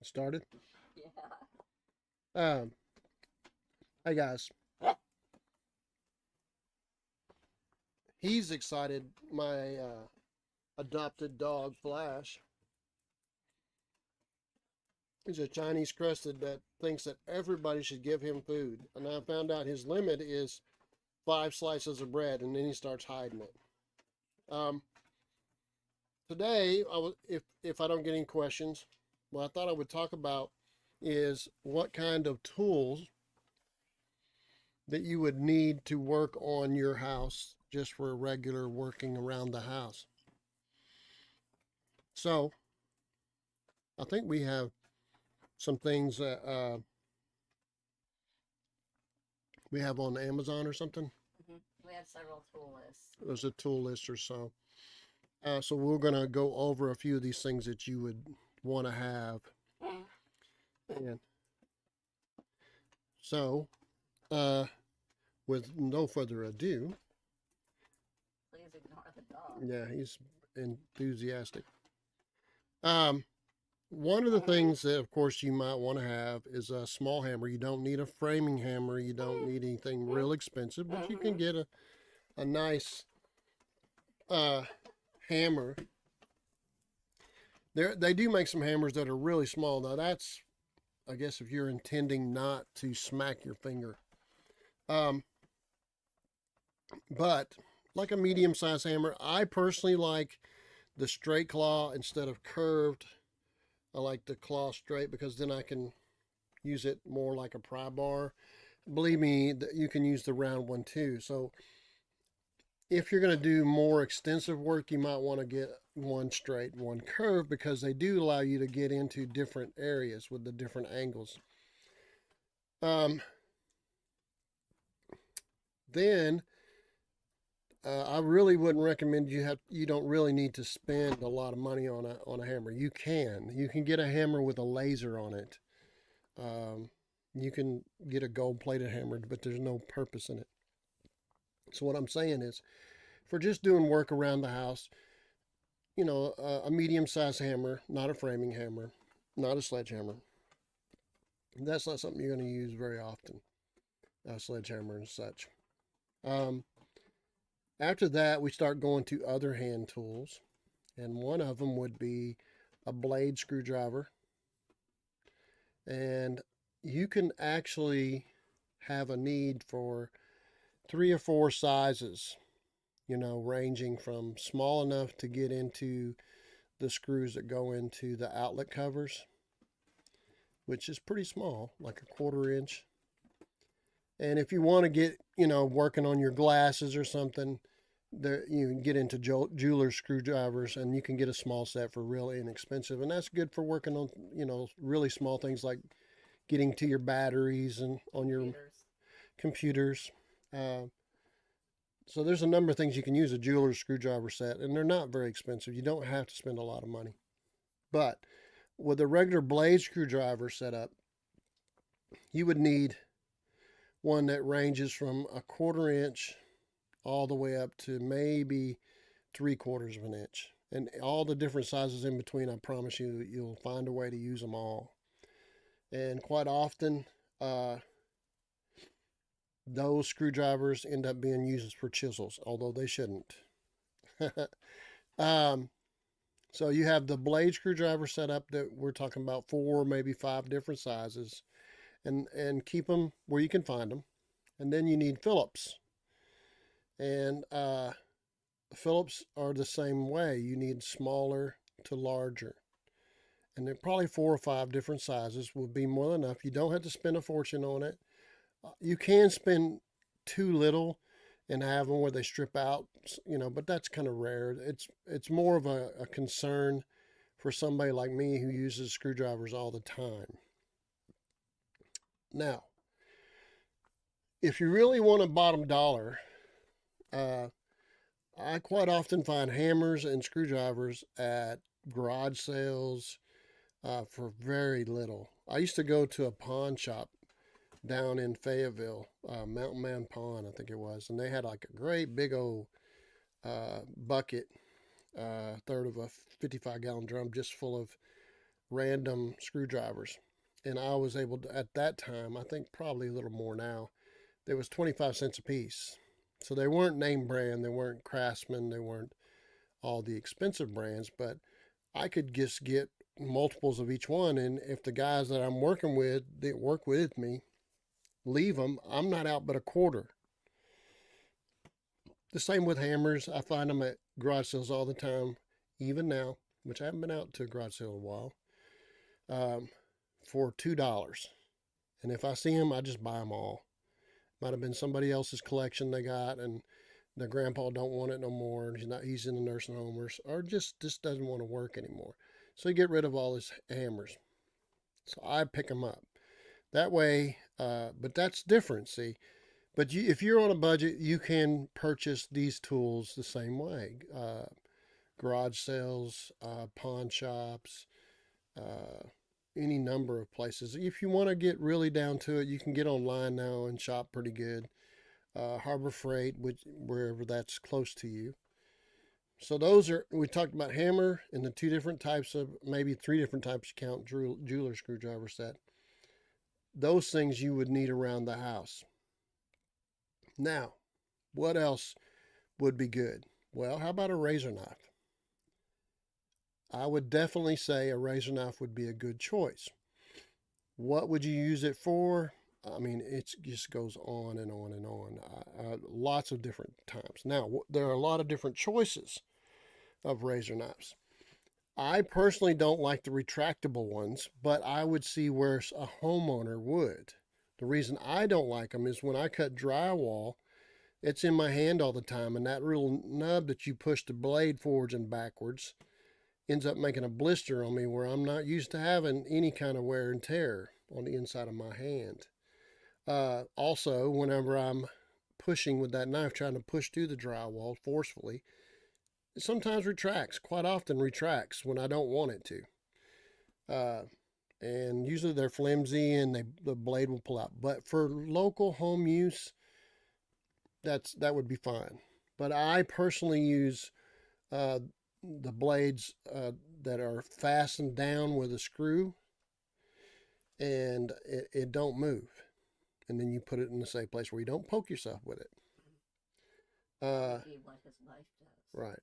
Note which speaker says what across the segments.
Speaker 1: Started.
Speaker 2: Yeah.
Speaker 1: Hey guys, he's excited. My adopted dog Flash is a Chinese crested that thinks that everybody should give him food, and I found out his limit is 5 slices of bread, and then he starts hiding it. Um, Today, if I don't get any questions, what I thought I would talk about is what kind of tools that you would need to work on your house just for regular working around the house. So I think we have some things that we have on Amazon or something.
Speaker 2: We have several tool lists.
Speaker 1: There's a tool list or so. So we're going to go over a few of these things that you would want to have. And so, with no further ado,
Speaker 2: Please ignore the dog.
Speaker 1: yeah, he's enthusiastic. One of the things that, of course, you might want to have is a small hammer. You don't need a framing hammer. You don't need anything real expensive, but you can get a nice hammer. They do make some hammers that are really small. Now that's, I guess, if you're intending not to smack your finger. But like a medium-sized hammer, I personally like the straight claw instead of curved. I like the claw straight because then I can use it more like a pry bar. Believe me, you can use the round one too. So if you're going to do more extensive work, you might want to get one straight, one curved, because they do allow you to get into different areas with the different angles. Then I really wouldn't recommend you don't really need to spend a lot of money on a hammer. You can get a hammer with a laser on it. You can get a gold plated hammer, but there's no purpose in it. So what I'm saying is, for just doing work around the house, a medium sized hammer, not a framing hammer, not a sledgehammer. That's not something you're going to use very often, a sledgehammer and such. After that, we start going to other hand tools, and one of them would be a blade screwdriver. And you can actually have a need for 3 or 4 sizes, ranging from small enough to get into the screws that go into the outlet covers, which is pretty small, like a 1/4 inch. And if you want to get, working on your glasses or something, there you can get into jeweler's screwdrivers, and you can get a small set for really inexpensive, and that's good for working on, really small things like getting to your batteries and on your computers. So there's a number of things you can use a jeweler's screwdriver set, and they're not very expensive. You don't have to spend a lot of money. But with a regular blade screwdriver setup, you would need one that ranges from a 1/4 inch all the way up to maybe 3/4 of an inch. And all the different sizes in between, I promise you, you'll find a way to use them all. And quite often, those screwdrivers end up being used for chisels, although they shouldn't. So you have the blade screwdriver set up that we're talking about 4, maybe 5 different sizes, and keep them where you can find them. And then you need Phillips. And Phillips are the same way. You need smaller to larger. And there probably 4 or 5 different sizes will be more than enough. You don't have to spend a fortune on it. You can spend too little and have them where they strip out, but that's kind of rare. It's more of a concern for somebody like me who uses screwdrivers all the time. Now, if you really want a bottom dollar, I quite often find hammers and screwdrivers at garage sales for very little. I used to go to a pawn shop down in Fayetteville, Mountain Man Pawn, I think it was, and they had like a great big old bucket a third of a 55-gallon drum just full of random screwdrivers. And I was able to, at that time, I think probably a little more now, there was 25 cents a piece. So they weren't name brand, they weren't Craftsman, they weren't all the expensive brands, but I could just get multiples of each one. And if the guys that I'm working with that work with me leave them, I'm not out but a quarter. The same with hammers. I find them at garage sales all the time, even now, which I haven't been out to a garage sale in a while, for $2. And if I see them, I just buy them all. Might have been somebody else's collection they got, and their grandpa don't want it no more. And he's in the nursing home, or just doesn't want to work anymore. So you get rid of all his hammers. So I pick them up that way. But that's different. See, but if you're on a budget, you can purchase these tools the same way. Garage sales, pawn shops, uh, any number of places. If you want to get really down to it, you can get online now and shop pretty good. Harbor Freight, wherever that's close to you. So those are, we talked about hammer and the two different types of, maybe three different types you count, jeweler screwdriver set. Those things you would need around the house. Now, what else would be good? Well, how about a razor knife? I would definitely say a razor knife would be a good choice. What would you use it for? I mean, it just goes on and on and on. Lots of different times. Now, there are a lot of different choices of razor knives. I personally don't like the retractable ones, but I would see where a homeowner would. The reason I don't like them is when I cut drywall, it's in my hand all the time, and that little nub that you push the blade forwards and backwards ends up making a blister on me where I'm not used to having any kind of wear and tear on the inside of my hand. Also, whenever I'm pushing with that knife, trying to push through the drywall forcefully, it sometimes retracts, quite often retracts when I don't want it to. And usually they're flimsy and the blade will pull out. But for local home use, that would be fine. But I personally use the blades that are fastened down with a screw, and it don't move. And then you put it in a safe place where you don't poke yourself with it.
Speaker 2: What his wife does.
Speaker 1: Right.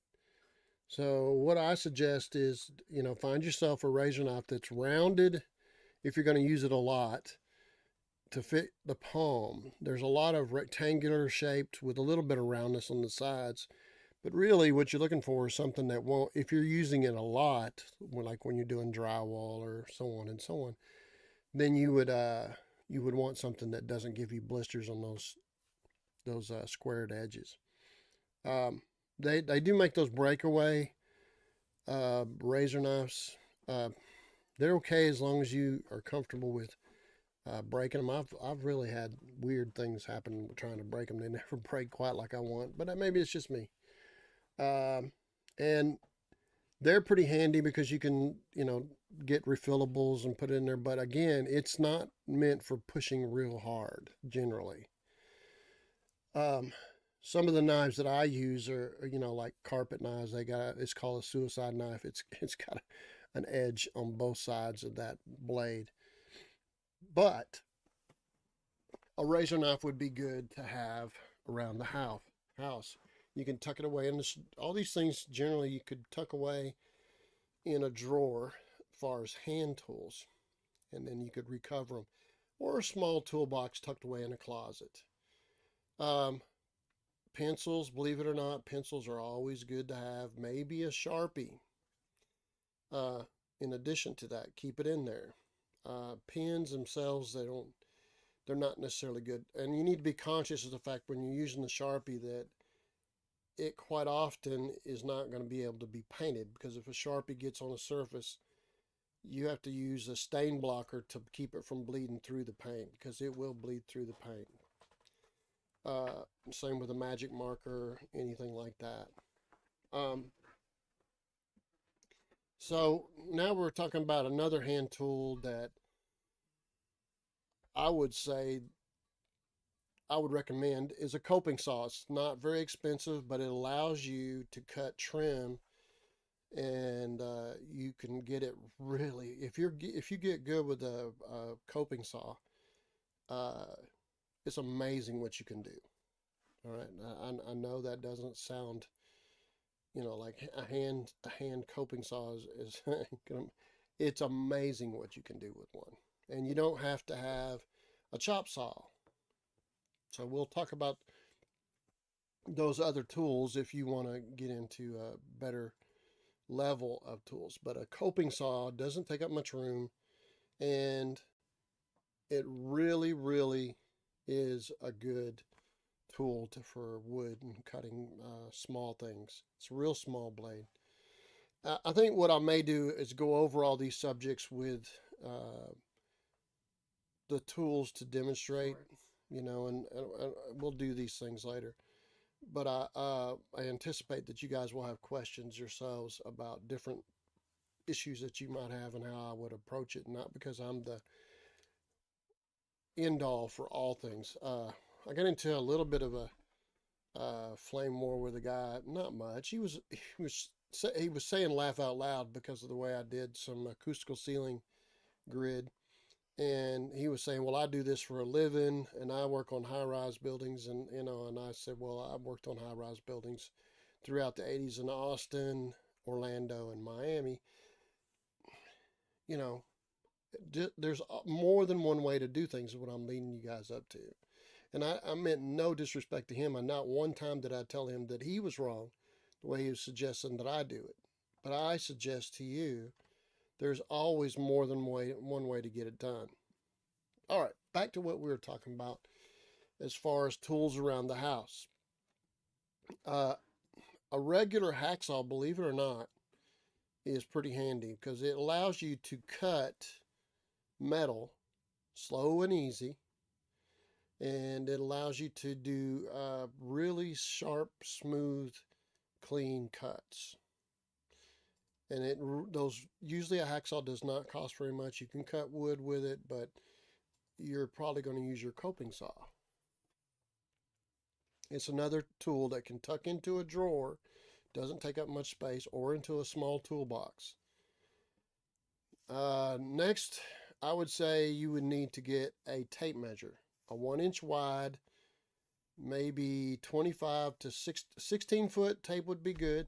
Speaker 1: So what I suggest is, find yourself a razor knife that's rounded if you're going to use it a lot to fit the palm. There's a lot of rectangular shaped with a little bit of roundness on the sides. But really what you're looking for is something that won't, if you're using it a lot, like when you're doing drywall or so on and so on, then you would want something that doesn't give you blisters on those squared edges. They do make those breakaway razor knives. They're okay as long as you are comfortable with breaking them. I've really had weird things happen trying to break them. They never break quite like I want, but maybe it's just me. And they're pretty handy because you can, get refillables and put it in there. But again, it's not meant for pushing real hard generally. Some of the knives that I use are, like carpet knives. It's called a suicide knife. It's got an edge on both sides of that blade. But a razor knife would be good to have around the house. You can tuck it away, and all these things generally you could tuck away in a drawer as far as hand tools, and then you could recover them, or a small toolbox tucked away in a closet. Pencils, believe it or not, pencils are always good to have. Maybe a Sharpie. In addition to that, keep it in there. Pens themselves, they're not necessarily good, and you need to be conscious of the fact when you're using the Sharpie that it quite often is not going to be able to be painted, because if a Sharpie gets on a surface, you have to use a stain blocker to keep it from bleeding through the paint, because it will bleed through the paint. Same with a magic marker, anything like that. So now we're talking about another hand tool that I would say I would recommend is a coping saw. It's not very expensive, but it allows you to cut trim and you can get it really, if you get good with a coping saw, uh, it's amazing what you can do. All right, I know that doesn't sound, like a hand coping saw is it's amazing what you can do with one, and you don't have to have a chop saw. So we'll talk about those other tools if you want to get into a better level of tools. But a coping saw doesn't take up much room, and it really, really is a good tool for wood and cutting small things. It's a real small blade. I think what I may do is go over all these subjects with the tools to demonstrate, and we'll do these things later. But I anticipate that you guys will have questions yourselves about different issues that you might have and how I would approach it. Not because I'm the end all for all things. I got into a little bit of a flame war with a guy. Not much. He was saying laugh out loud because of the way I did some acoustical ceiling grid, and he was saying, well, I do this for a living and I work on high-rise buildings, and I said, well, I've worked on high-rise buildings throughout the 80s in Austin, Orlando, and Miami. There's more than one way to do things is what I'm leading you guys up to. And I meant no disrespect to him, and not one time did I tell him that he was wrong the way he was suggesting that I do it. But I suggest to you, there's always more than one way to get it done. All right, back to what we were talking about as far as tools around the house. A regular hacksaw, believe it or not, is pretty handy because it allows you to cut metal slow and easy, and it allows you to do really sharp, smooth, clean cuts. And those usually a hacksaw does not cost very much. You can cut wood with it, but you're probably going to use your coping saw. It's another tool that can tuck into a drawer, doesn't take up much space, or into a small toolbox. Next, I would say you would need to get a tape measure. A 1-inch wide, maybe 25 to 16 foot tape would be good.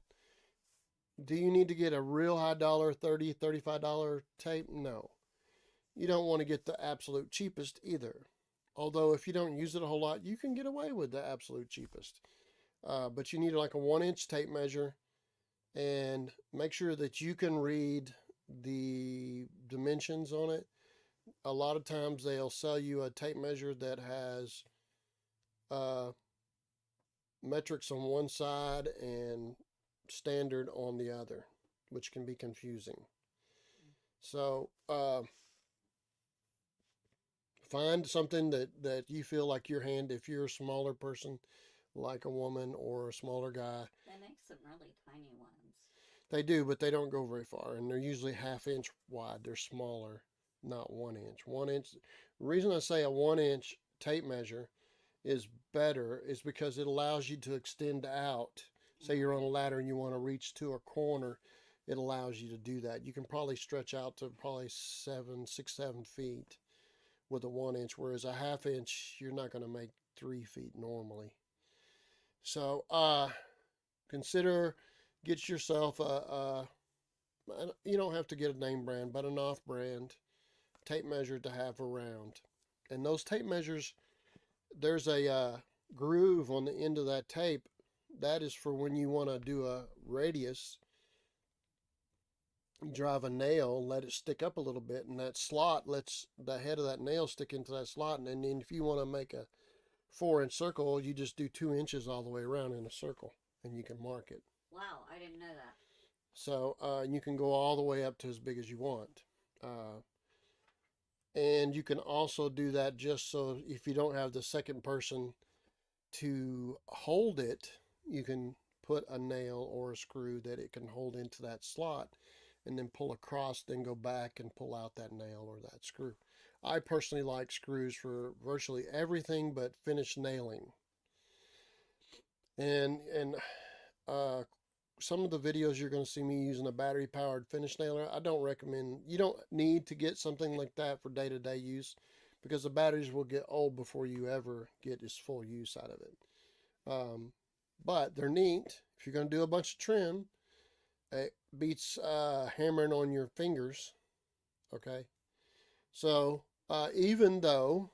Speaker 1: Do you need to get a real high dollar, $30, $35 tape? No. You don't want to get the absolute cheapest either. Although if you don't use it a whole lot, you can get away with the absolute cheapest. But you need like a 1-inch tape measure, and make sure that you can read the dimensions on it. A lot of times they'll sell you a tape measure that has metrics on one side and standard on the other, which can be confusing. So find something that you feel like your hand, if you're a smaller person like a woman or a smaller guy.
Speaker 2: They make some really tiny ones.
Speaker 1: They do, but they don't go very far, and they're usually 1/2 inch wide. They're smaller, not 1 inch. 1 inch. The reason I say a 1-inch tape measure is better is because it allows you to extend out. Say you're on a ladder and you want to reach to a corner, it allows you to do that. You can probably stretch out to probably 7 feet with a 1-inch, whereas a 1/2 inch, you're not going to make 3 feet normally. So get yourself you don't have to get a name brand, but an off-brand tape measure to have around. And those tape measures, there's a groove on the end of that tape. That is for when you want to do a radius. You drive a nail, let it stick up a little bit, and that slot lets the head of that nail stick into that slot. And then if you want to make a 4-inch circle, you just do 2 inches all the way around in a circle, and you can mark it.
Speaker 2: Wow, I didn't know that.
Speaker 1: So you can go all the way up to as big as you want. And you can also do that just so if you don't have the second person to hold it, you can put a nail or a screw that it can hold into that slot, and then pull across, then go back and pull out that nail or that screw. I personally like screws for virtually everything but finish nailing. And some of the videos you're going to see me using a battery powered finish nailer. I don't recommend, you don't need to get something like that for day-to-day use because the batteries will get old before you ever get its full use out of it. But they're neat. If you're going to do a bunch of trim, it beats hammering on your fingers. Okay. So even though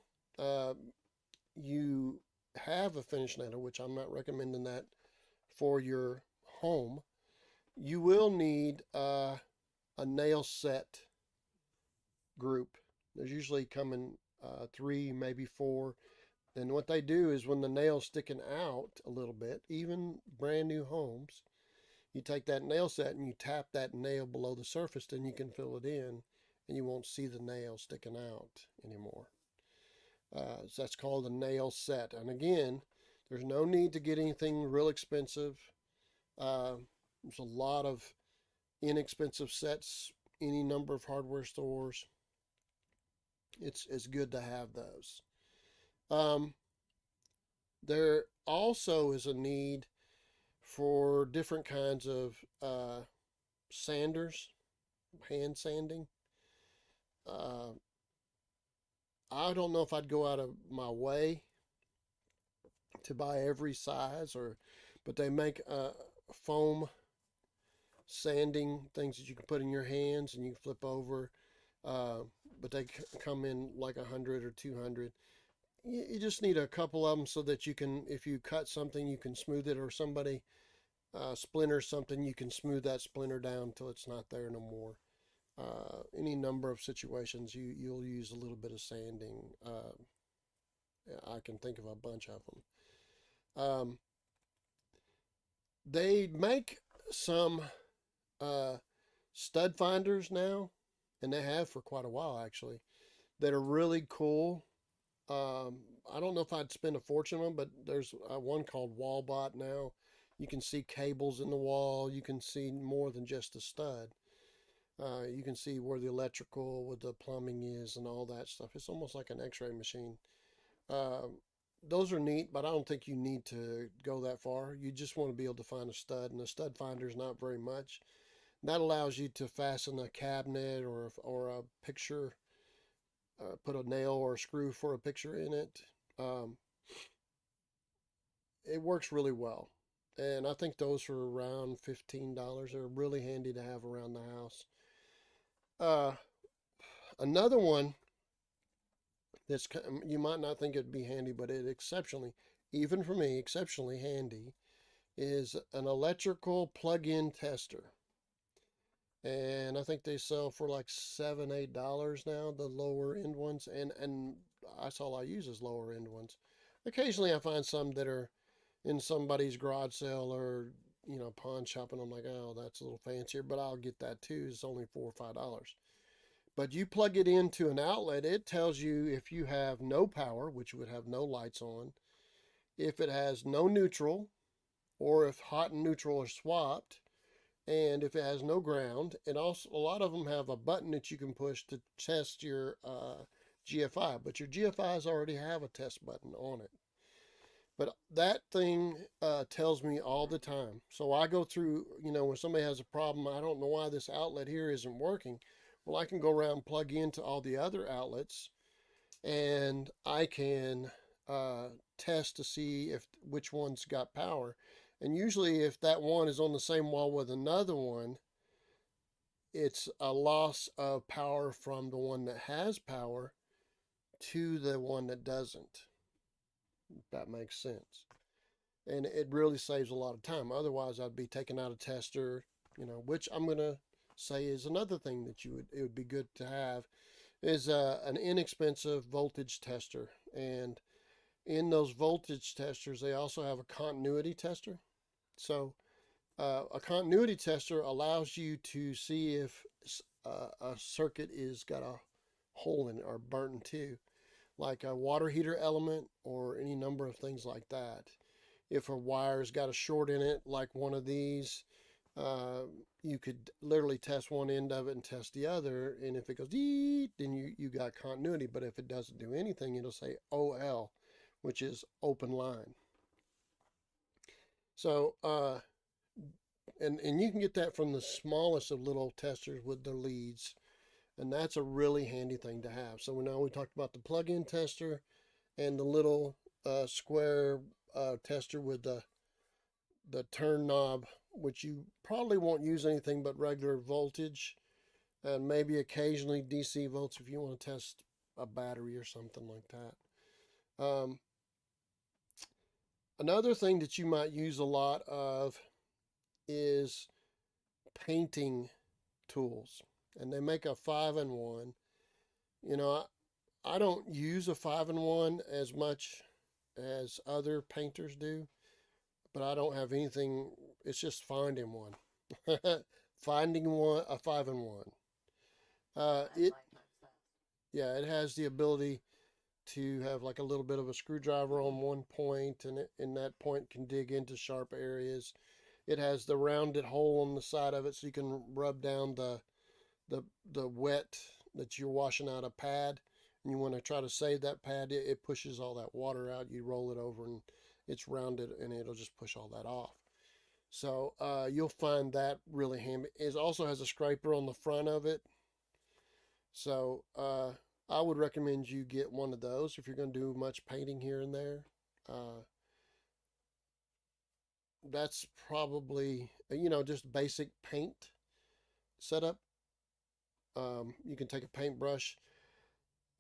Speaker 1: you have a finish nailer, which I'm not recommending that for your home, you will need a nail set group. There's usually coming 3, maybe 4. And what they do is when the nail's sticking out a little bit, even brand new homes, you take that nail set and you tap that nail below the surface, then you can fill it in and you won't see the nail sticking out anymore. So that's called a nail set. And again, there's no need to get anything real expensive. There's a lot of inexpensive sets, any number of hardware stores. It's good to have those. There also is a need for different kinds of sanders, hand sanding. I don't know if I'd go out of my way to buy every size, but they make foam sanding things that you can put in your hands and you can flip over. But they come in like 100 or 200. You just need a couple of them so that you can, if you cut something, you can smooth it, or somebody splinters something, you can smooth that splinter down until it's not there no more. Any number of situations, you'll use a little bit of sanding. I can think of a bunch of them. They make some stud finders now, and they have for quite a while actually, that are really cool. I don't know if I'd spend a fortune on them, but there's one called Wallbot now. You can see cables in the wall. You can see more than just a stud. You can see where the electrical, what the plumbing is, and all that stuff. It's almost like an x-ray machine. Those are neat, but I don't think you need to go that far. You just want to be able to find a stud, and a stud finder is not very much. That allows you to fasten a cabinet or a picture, put a nail or a screw for a picture in it. It works really well. And I think those are around $15. They're really handy to have around the house. Another one that's, you might not think it'd be handy, but it exceptionally, even for me, exceptionally handy, is an electrical plug-in tester. And I think they sell for like $7, $8 now, the lower end ones. And that's all I use is lower end ones. Occasionally I find some that are in somebody's garage sale or, pawn shop, and I'm like, oh, that's a little fancier, but I'll get that too. It's only $4 or $5. But you plug it into an outlet, it tells you if you have no power, which would have no lights on, if it has no neutral, or if hot and neutral are swapped, and if it has no ground. And also a lot of them have a button that you can push to test your GFI, but your GFIs already have a test button on it. But that thing tells me all the time. So I go through, when somebody has a problem, I don't know why this outlet here isn't working. Well, I can go around and plug into all the other outlets, and I can test to see which one's got power. And usually if that one is on the same wall with another one, it's a loss of power from the one that has power to the one that doesn't. If that makes sense. And it really saves a lot of time. Otherwise, I'd be taking out a tester, which I'm going to say is another thing that it would be good to have, is an inexpensive voltage tester. And in those voltage testers, they also have a continuity tester. So a continuity tester allows you to see if a circuit is got a hole in it or burnt too, like a water heater element or any number of things like that. If a wire's got a short in it, like one of these, you could literally test one end of it and test the other, and if it goes dee, then you got continuity. But if it doesn't do anything, it'll say OL, which is open line. So and you can get that from the smallest of little testers with the leads, and that's a really handy thing to have. So now we talked about the plug-in tester and the little square tester with the turn knob, which you probably won't use anything but regular voltage and maybe occasionally DC volts if you want to test a battery or something like that. Another thing that you might use a lot of is painting tools, and they make a 5-in-1. You know, I don't use a 5-in-1 as much as other painters do, but I don't have anything. It's just finding one. Finding one, a 5-in-1. It
Speaker 2: like that stuff.
Speaker 1: Yeah, it has the ability to have like a little bit of a screwdriver on one point, and that point can dig into sharp areas. It has the rounded hole on the side of it, so you can rub down the wet that you're washing out a pad, and you want to try to save that pad. It pushes all that water out. You roll it over, and it's rounded, and it'll just push all that off. So you'll find that really handy. It also has a scraper on the front of it. So I would recommend you get one of those if you're going to do much painting here and there. That's probably, just basic paint setup. You can take a paintbrush.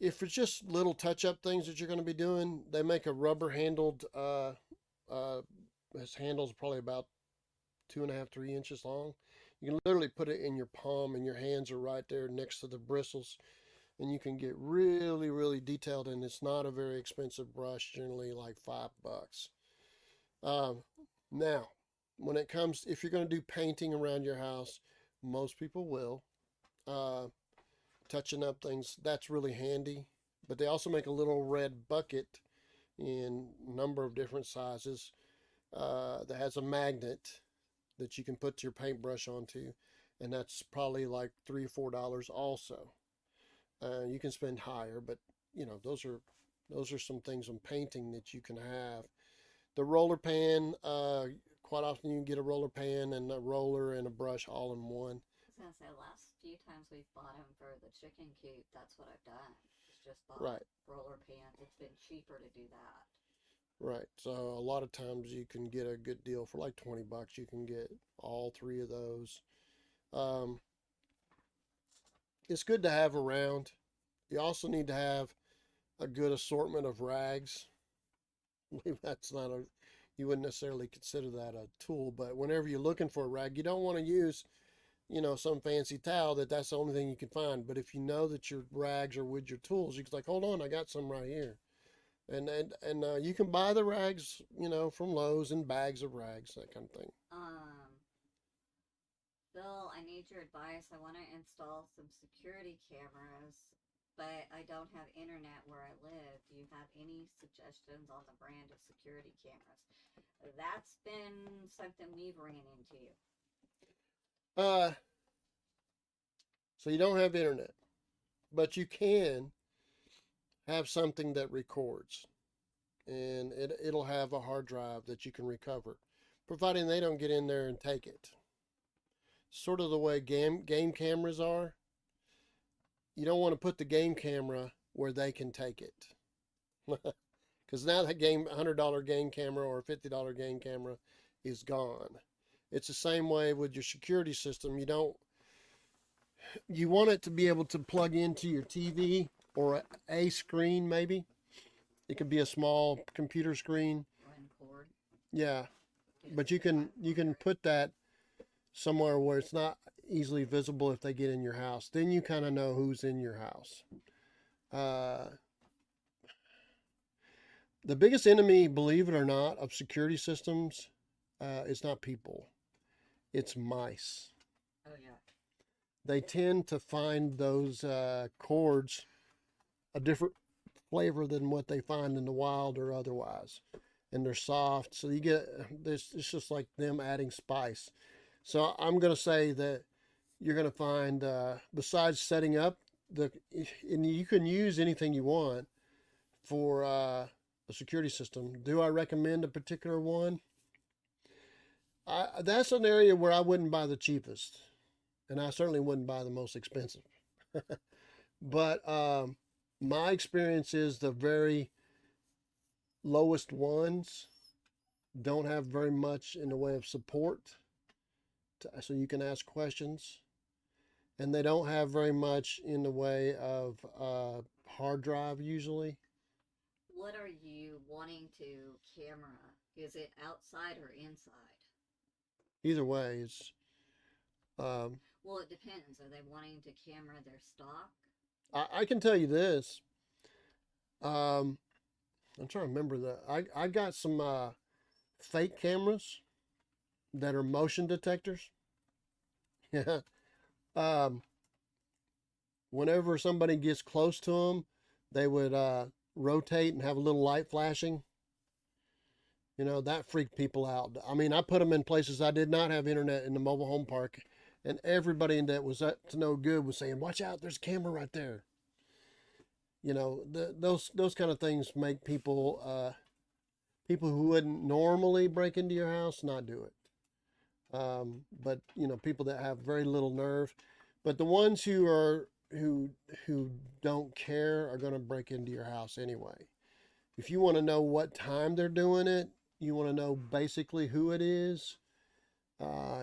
Speaker 1: If it's just little touch-up things that you're going to be doing, they make a rubber-handled, this handle's probably about 2.5, 3 inches long. You can literally put it in your palm, and your hands are right there next to the bristles, and you can get really, really detailed. And it's not a very expensive brush, generally like $5. Now, when it comes, if you're going to do painting around your house, most people will. Touching up things, that's really handy. But they also make a little red bucket in a number of different sizes that has a magnet that you can put your paintbrush onto, and that's probably like $3 or $4 also. You can spend higher, but those are some things on painting that you can have. The roller pan, quite often you can get a roller pan and a roller and a brush all in one.
Speaker 2: I was gonna say, last few times we've bought them for the chicken coop, that's what I've done. It's just bought
Speaker 1: Right.
Speaker 2: roller pans. It's been cheaper to do that.
Speaker 1: Right. So a lot of times you can get a good deal for like $20. You can get all three of those. It's good to have around. You also need to have a good assortment of rags. That's not you wouldn't necessarily consider that a tool, but whenever you're looking for a rag, you don't want to use, some fancy towel that's the only thing you can find. But if you know that your rags are with your tools, you can like, hold on, I got some right here. And you can buy the rags, from Lowe's, in bags of rags, that kind of thing.
Speaker 2: Bill, I need your advice. I want to install some security cameras, but I don't have internet where I live. Do you have any suggestions on the brand of security cameras? That's been something we've ran into.
Speaker 1: So you don't have internet, but you can have something that records, and it'll have a hard drive that you can recover, providing they don't get in there and take it. Sort of the way game cameras are. You don't want to put the game camera where they can take it, because now that $100 game camera or $50 game camera is gone. It's the same way with your security system. You want it to be able to plug into your TV or a screen, maybe. It could be a small computer screen.
Speaker 2: Run cord.
Speaker 1: Yeah, but you can put that somewhere where it's not easily visible if they get in your house. Then you kind of know who's in your house. The biggest enemy, believe it or not, of security systems is not people. It's mice.
Speaker 2: Oh, yeah.
Speaker 1: They tend to find those cords a different flavor than what they find in the wild or otherwise. And they're soft. So you get this, it's just like them adding spice. So I'm going to say that you're going to find, besides setting up and you can use anything you want for a security system. Do I recommend a particular one? That's an area where I wouldn't buy the cheapest, and I certainly wouldn't buy the most expensive. But my experience is the very lowest ones don't have very much in the way of support, so you can ask questions, and they don't have very much in the way of hard drive usually.
Speaker 2: What are you wanting to camera? Is it outside or inside?
Speaker 1: Either way, it's um,
Speaker 2: Well, it depends. Are they wanting to camera their stock?
Speaker 1: I can tell you this. Um, I'm trying to remember that I got some fake cameras that are motion detectors. Yeah. Um, Whenever somebody gets close to them, they would rotate and have a little light flashing. You know, that freaked people out. I mean, I put them in places I did not have internet in the mobile home park, and everybody that was up to no good was saying, "Watch out! There's a camera right there." You know, those kind of things make people who wouldn't normally break into your house not do it. But you know, people that have very little nerve, but the ones who don't care are going to break into your house anyway. If you want to know what time they're doing it, you want to know basically who it is,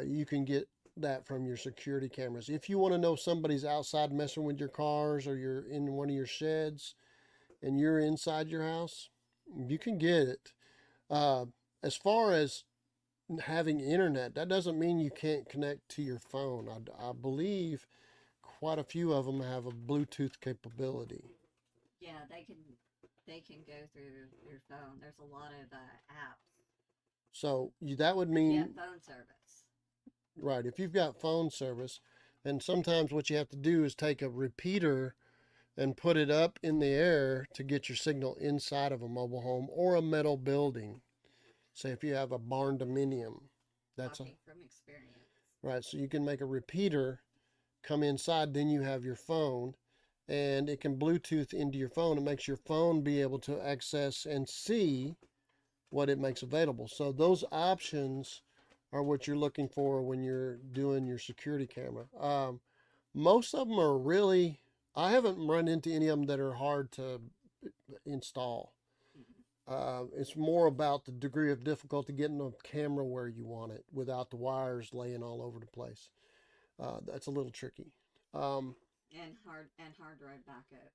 Speaker 1: you can get that from your security cameras. If you want to know somebody's outside messing with your cars or you're in one of your sheds and you're inside your house, you can get it. Uh, as far as having internet, that doesn't mean you can't connect to your phone. I believe quite a few of them have a Bluetooth capability.
Speaker 2: Yeah, they can go through your phone. There's a lot of apps
Speaker 1: So that would
Speaker 2: if you have
Speaker 1: mean,
Speaker 2: phone service.
Speaker 1: right, if you've got phone service, and sometimes what you have to do is take a repeater and put it up in the air to get your signal inside of a mobile home or a metal building. Say if you have a barn dominium, that's a
Speaker 2: Talking from experience.
Speaker 1: right. So you can make a repeater come inside, then you have your phone, and it can Bluetooth into your phone. It makes your phone be able to access and see what it makes available. So those options are what you're looking for when you're doing your security camera. Most of them are really, I haven't run into any of them that are hard to install.
Speaker 2: Mhm.
Speaker 1: It's more about the degree of difficulty getting the camera where you want it without the wires laying all over the place. That's a little tricky. Um,
Speaker 2: And hard drive backup.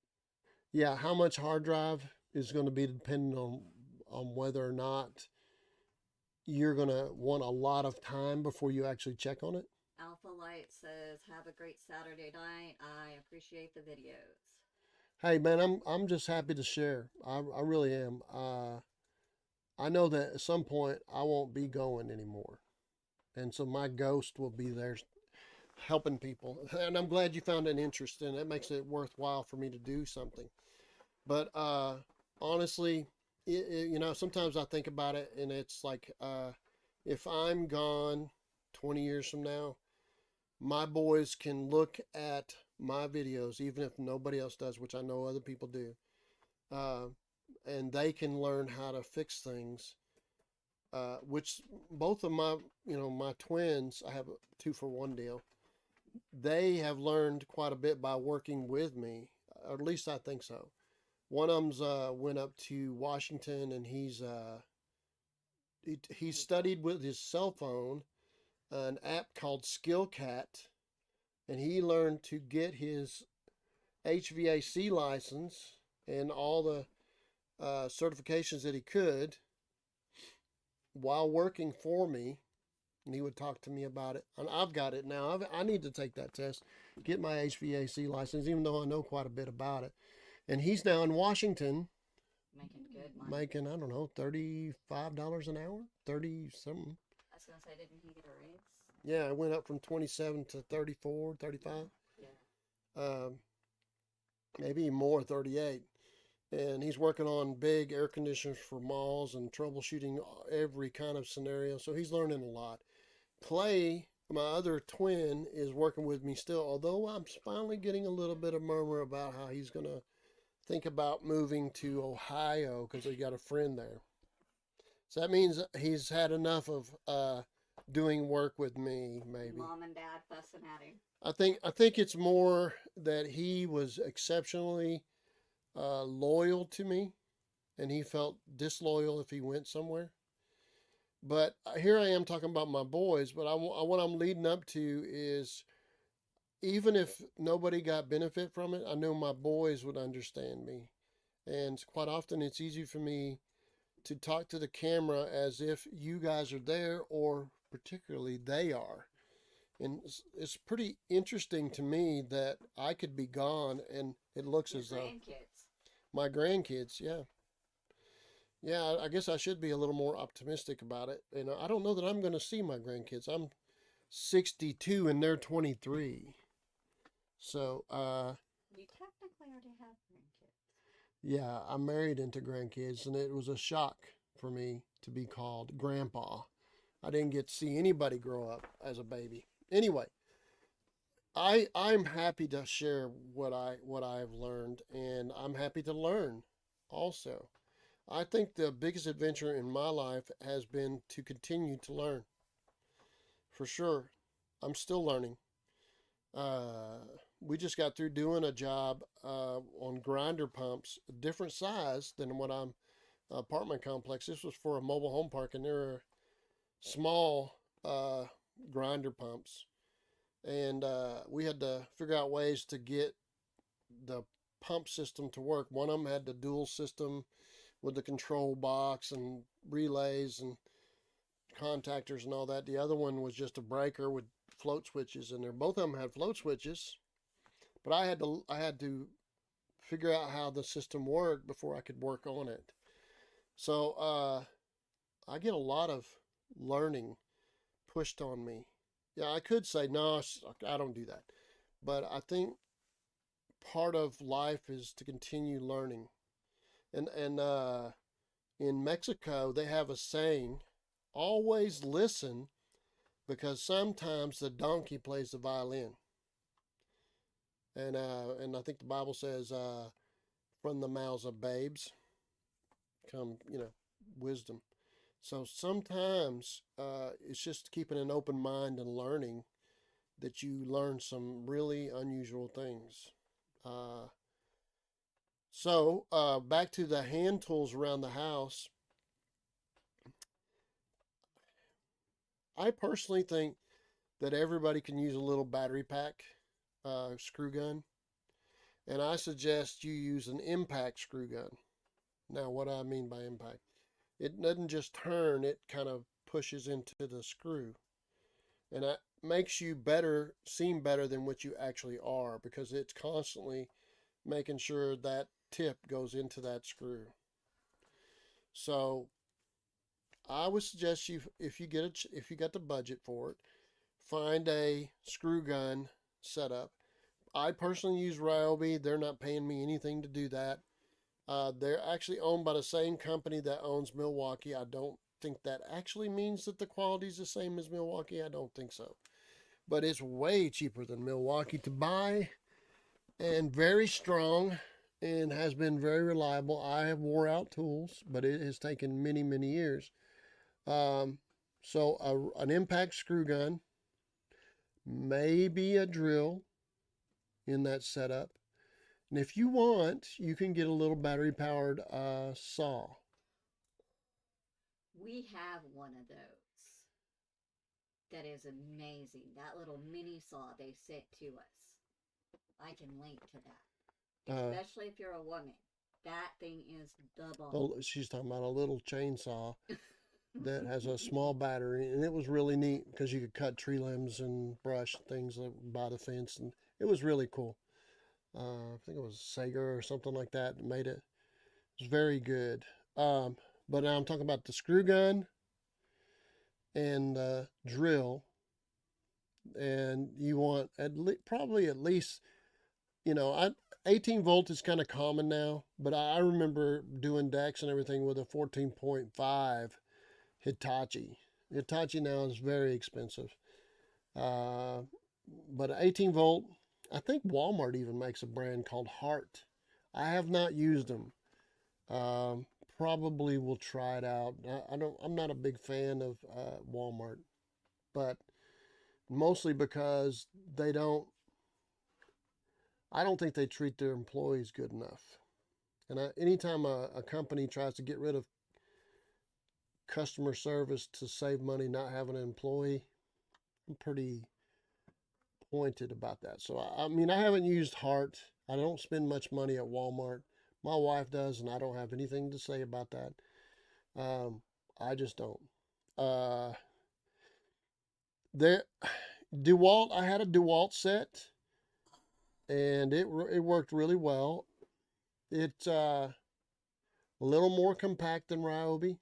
Speaker 1: yeah, how much hard drive is going to be dependent on whether or not you're going to want a lot of time before you actually check on it.
Speaker 2: Alpha Light says, "Have a great Saturday night. I appreciate the videos."
Speaker 1: Hey man, I'm just happy to share. I really am. I know that at some point I won't be going anymore, and so my ghost will be there helping people. And I'm glad you found an interest in it. It makes it worthwhile for me to do something. But honestly, you know, sometimes I think about it, and it's like if I'm gone 20 years from now, my boys can look at my videos, even if nobody else does, which I know other people do, uh, and they can learn how to fix things. Which both of my, you know, my twins, I have a 2-for-1 deal. They have learned quite a bit by working with me, or at least I think so. One of them's went up to Washington, and he studied with his cell phone an app called Skillcat, and he learned to get his HVAC license and all the certifications that he could while working for me. And he would talk to me about it. And I've got it now. I need to take that test, get my HVAC license, even though I know quite a bit about it. And he's now in Washington
Speaker 2: Making good money.
Speaker 1: making, I don't know, $35 an hour, 30 something.
Speaker 2: I was gonna say, didn't he get a raise?
Speaker 1: Yeah, it went up from 27 to 34, 35,
Speaker 2: Yeah.
Speaker 1: um, maybe more, 38. And he's working on big air conditioners for malls and troubleshooting every kind of scenario. So he's learning a lot. Clay, my other twin, is working with me still, although I'm finally getting a little bit of murmur about how he's going to think about moving to Ohio because he got a friend there. So that means he's had enough of doing work with me, maybe.
Speaker 2: Mom and dad fussing at him.
Speaker 1: I think it's more that he was exceptionally loyal to me, and he felt disloyal if he went somewhere. But here I am talking about my boys. But what I'm leading up to is, even if nobody got benefit from it, I know my boys would understand me. And quite often, it's easy for me to talk to the camera as if you guys are there, or particularly they are. And it's pretty interesting to me that I could be gone and it looks
Speaker 2: Your
Speaker 1: as though
Speaker 2: grandkids.
Speaker 1: my grandkids, yeah. Yeah, I guess I should be a little more optimistic about it. And I don't know that I'm going to see my grandkids. I'm 62 and they're 23. So,
Speaker 2: You technically already have grandkids.
Speaker 1: yeah, I'm married into grandkids, and it was a shock for me to be called grandpa. I didn't get to see anybody grow up as a baby. Anyway, I'm happy to share what I've learned, and I'm happy to learn also. I think the biggest adventure in my life has been to continue to learn. For sure. I'm still learning. Uh, we just got through doing a job on grinder pumps, a different size than what I'm apartment complex. This was for a mobile home park, and there are small grinder pumps, and we had to figure out ways to get the pump system to work. One of them had the dual system with the control box and relays and contactors and all that. The other one was just a breaker with float switches in there. Both of them had float switches, but I had to figure out how the system worked before I could work on it. So I get a lot of learning pushed on me. Yeah, I could say no, I don't do that, but I think part of life is to continue learning. And in Mexico they have a saying: always listen, because sometimes the donkey plays the violin. And I think the Bible says, from the mouths of babes come, wisdom. So sometimes it's just keeping an open mind and learning that you learn some really unusual things. Uh, so back to the hand tools around the house. I personally think that everybody can use a little battery pack screw gun, and I suggest you use an impact screw gun. Now, what do I mean by impact? It doesn't just turn; it kind of pushes into the screw, and that makes you seem better than what you actually are, because it's constantly making sure that tip goes into that screw. So I would suggest you, if you if you got the budget for it, find a screw gun setup. I personally use Ryobi. They're not paying me anything to do that. They're actually owned by the same company that owns Milwaukee. I don't think that actually means that the quality is the same as Milwaukee. I don't think so. But it's way cheaper than Milwaukee to buy, and very strong, and has been very reliable. I have wore out tools, but it has taken many, many years. Um, an impact screw gun, maybe a drill in that setup. And if you want, you can get a little battery powered saw.
Speaker 2: We have one of those that is amazing. That little mini saw they sent to us. I can link to that.
Speaker 1: Uh,
Speaker 2: Especially if you're a woman. That thing is the bomb.
Speaker 1: she's talking about a little chainsaw that has a small battery, and it was really neat because you could cut tree limbs and brush things by the fence, and it was really cool. I think it was Sager or something like that made it. It was very good. But now I'm talking about the screw gun and drill, and you want probably at least, 18 volt is kind of common now, but I remember doing decks and everything with a 14.5 Hitachi. Hitachi now is very expensive, uh, but 18 volt. I think Walmart even makes a brand called Hart. I have not used them. Probably will try it out. I don't. I'm not a big fan of Walmart. but mostly because I don't think they treat their employees good enough. And anytime a company tries to get rid of customer service to save money not having an employee, I'm pretty pointed about that. So, I mean, I haven't used Hart. I don't spend much money at Walmart. My wife does, and I don't have anything to say about that. Um, I just don't. Uh, there, DeWalt, I had a DeWalt set, and it worked really well. It's a little more compact than Ryobi.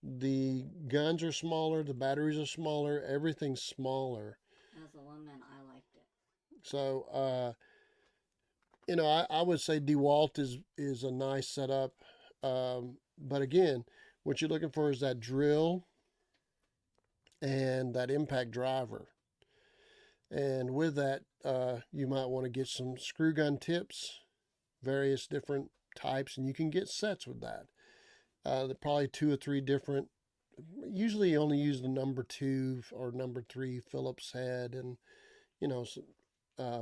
Speaker 1: The guns are smaller, the batteries are smaller, everything's smaller.
Speaker 2: As a woman, I liked it.
Speaker 1: So, I would say DeWalt is a nice setup. But again, what you're looking for is that drill and that impact driver. And with that, you might want to get some screw gun tips, various different types, and you can get sets with that. They're probably 2 or 3 different. Usually, you only use the number 2 or number 3 Phillips head, and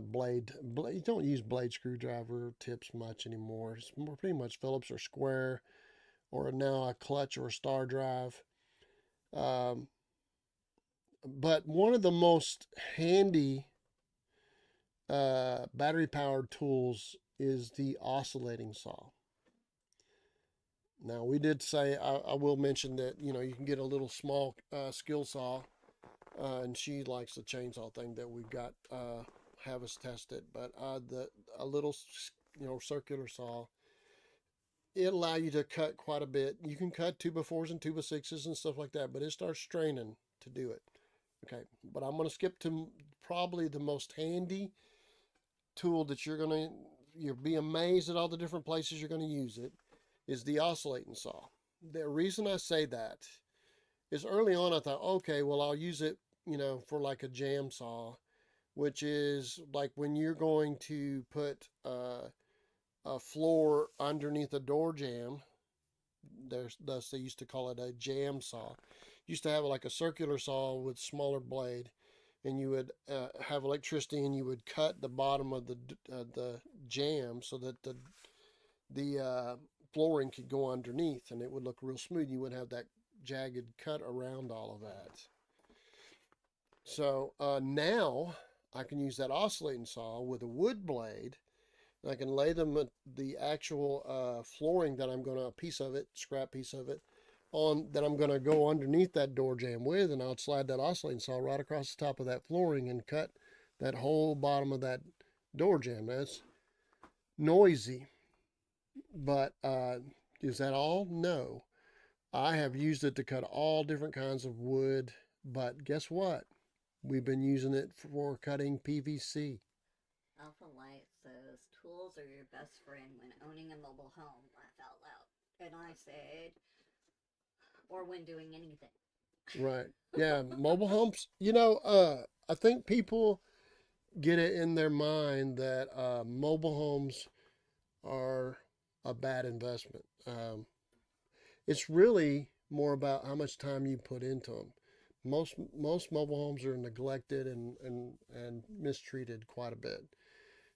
Speaker 1: blade. You don't use blade screwdriver tips much anymore. It's more pretty much Phillips or square, or now a clutch or a star drive. Um, but one of the most handy battery powered tools is the oscillating saw. Now, we did say, I will mention that, you can get a little small skill saw, and she likes the chainsaw thing that we've got, have us test it. But a little, circular saw, it allow you to cut quite a bit. You can cut 2x4s and 2x6s and stuff like that, but it starts straining to do it. Okay, but I'm going to skip to probably the most handy tool that you'll be amazed at all the different places you're going to use it, is the oscillating saw. The reason I say that is early on I thought, okay, well, I'll use it, for like a jam saw, which is like when you're going to put a floor underneath a door jamb. Thus they used to call it a jam saw. Used to have like a circular saw with smaller blade, and you would have electricity, and you would cut the bottom of the jamb so that the flooring could go underneath, and it would look real smooth. You wouldn't have that jagged cut around all of that. So now I can use that oscillating saw with a wood blade, and I can lay the actual flooring that I'm going to, a piece of it, scrap piece of it, on that I'm going to go underneath that door jamb with, and I'll slide that oscillating saw right across the top of that flooring and cut that whole bottom of that door jamb. That's noisy, but is that all? No. I have used it to cut all different kinds of wood, but guess what? We've been using it for cutting PVC.
Speaker 2: Alpha Light says tools are your best friend when owning a mobile home. Laugh out loud. And I said, or when doing anything.
Speaker 1: Right. Yeah, mobile homes. I think people get it in their mind that mobile homes are a bad investment. It's really more about how much time you put into them. Most mobile homes are neglected and mistreated quite a bit.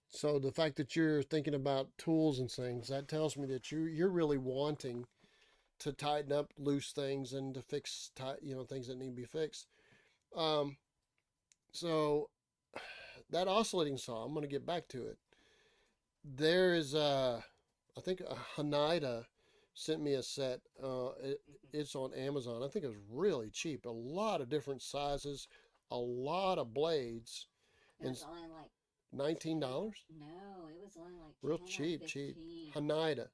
Speaker 1: So the fact that you're thinking about tools and things, that tells me that you're really wanting to tighten up loose things and to fix things that need to be fixed. So that oscillating saw, I'm going to get back to it. There is I think Hanida sent me a set. It's on Amazon. I think it was really cheap. A lot of different sizes, a lot of blades.
Speaker 2: It was only like
Speaker 1: $19.
Speaker 2: No, it was only like
Speaker 1: Real
Speaker 2: 10
Speaker 1: cheap,
Speaker 2: or
Speaker 1: cheap.
Speaker 2: 15.
Speaker 1: Hanida.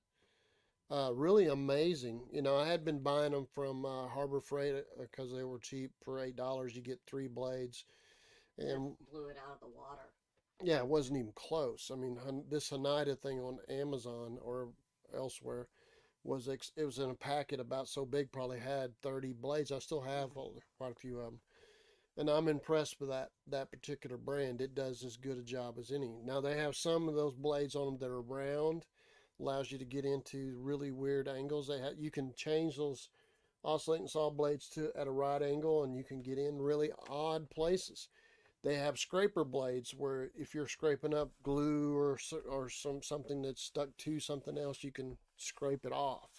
Speaker 1: Really amazing. I had been buying them from Harbor Freight because they were cheap. For $8, you get 3 blades, and
Speaker 2: Just blew it out of the water.
Speaker 1: yeah, it wasn't even close. I mean, this Hanida thing on Amazon or elsewhere it was in a packet about so big, probably had 30 blades. I still have quite a few of them, and I'm impressed with that particular brand. It does as good a job as any. Now they have some of those blades on them that are round, allows you to get into really weird angles. You can change those oscillating saw blades to at a right angle, and you can get in really odd places. They have scraper blades where if you're scraping up glue or something that's stuck to something else, you can scrape it off.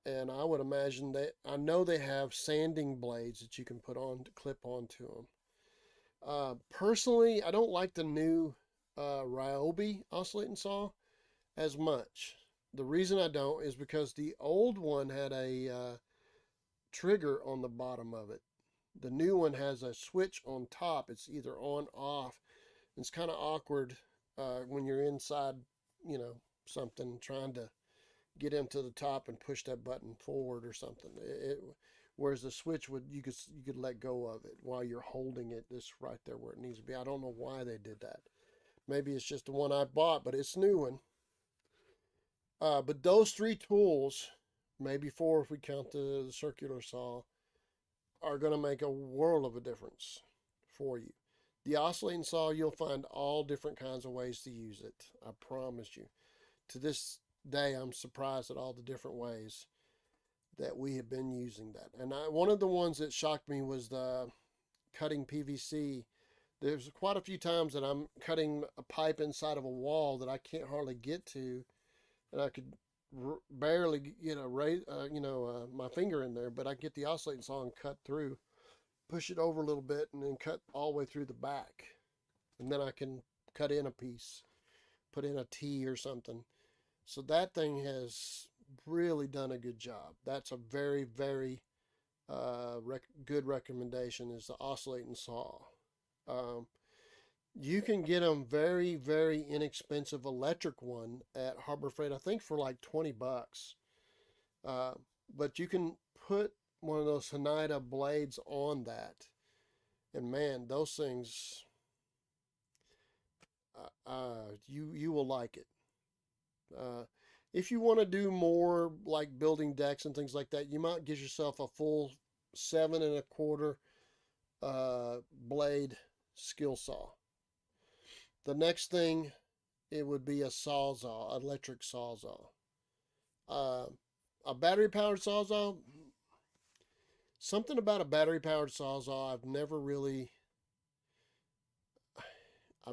Speaker 1: And I would imagine that I know they have sanding blades that you can put on to clip onto them. Personally, I don't like the new Ryobi oscillating saw as much. The reason I don't is because the old one had a trigger on the bottom of it. The new one has a switch on top. It's either on, off. It's kind of awkward when you're inside, something trying to get into the top and push that button forward or something. Whereas the switch you could let go of it while you're holding it this right there where it needs to be. I don't know why they did that. Maybe it's just the one I bought, but it's a new one. But those three tools, maybe four if we count the circular saw, are going to make a world of a difference for you. The oscillating saw, you'll find all different kinds of ways to use it. I promise you. To this day, I'm surprised at all the different ways that we have been using that. And one of the ones that shocked me was the cutting PVC. There's quite a few times that I'm cutting a pipe inside of a wall that I can't hardly get to, and I could barely get my finger in there, but I get the oscillating saw and cut through, push it over a little bit, and then cut all the way through the back, and then I can cut in a piece, put in a T or something. So that thing has really done a good job. That's a very, very good recommendation, is the oscillating saw. You can get them very, very inexpensive electric one at Harbor Freight, I think for like $20. But you can put one of those Haneda blades on that. And man, those things, you will like it. If you want to do more like building decks and things like that, you might get yourself a full 7 1/4 blade skill saw. The next thing, it would be a sawzall, electric sawzall. A battery-powered sawzall, something about a battery-powered sawzall I've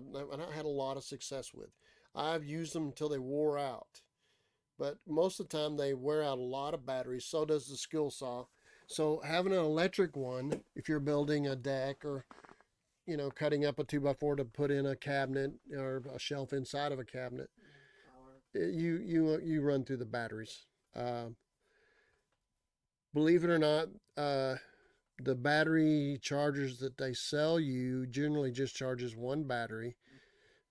Speaker 1: not had a lot of success with. I've used them until they wore out. But most of the time, they wear out a lot of batteries. So does the skill saw. So having an electric one, if you're building a deck or cutting up a 2x4 to put in a cabinet or a shelf inside of a cabinet, you run through the batteries. Believe it or not, the battery chargers that they sell you generally just charges one battery,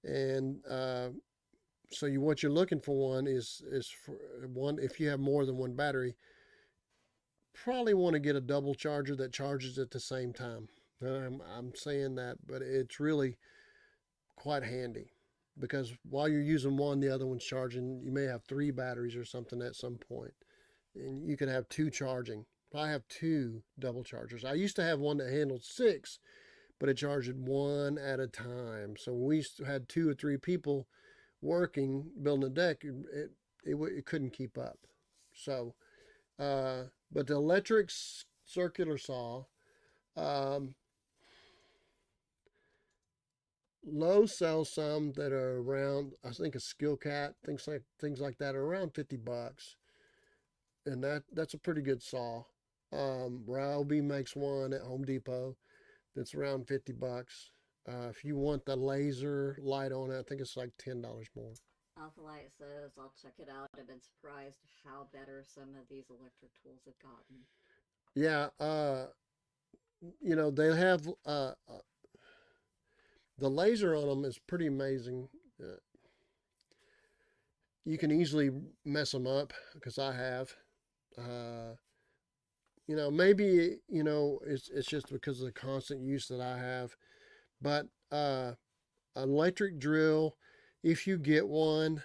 Speaker 1: and so what you're looking for one is for one. If you have more than one battery, probably want to get a double charger that charges at the same time. I'm saying that, but it's really quite handy, because while you're using one, the other one's charging. You may have 3 batteries or something at some point, and you can have 2 charging. I have 2 double chargers. I used to have one that handled 6, but it charged 1 at a time. So when we had 2 or 3 people working, building a deck, it couldn't keep up. So, but the electric circular saw, Lowe's sells some that are around, I think a Skillcat, things like that are around $50, and that's a pretty good saw. Ryobi makes one at Home Depot that's around $50. If you want the laser light on it, I think it's like $10 more.
Speaker 2: Alphalite says, I'll check it out. I've been surprised how better some of these electric tools have gotten.
Speaker 1: Yeah, they have the laser on them is pretty amazing. You can easily mess them up, because I have. Maybe it's just because of the constant use that I have. But an electric drill, if you get one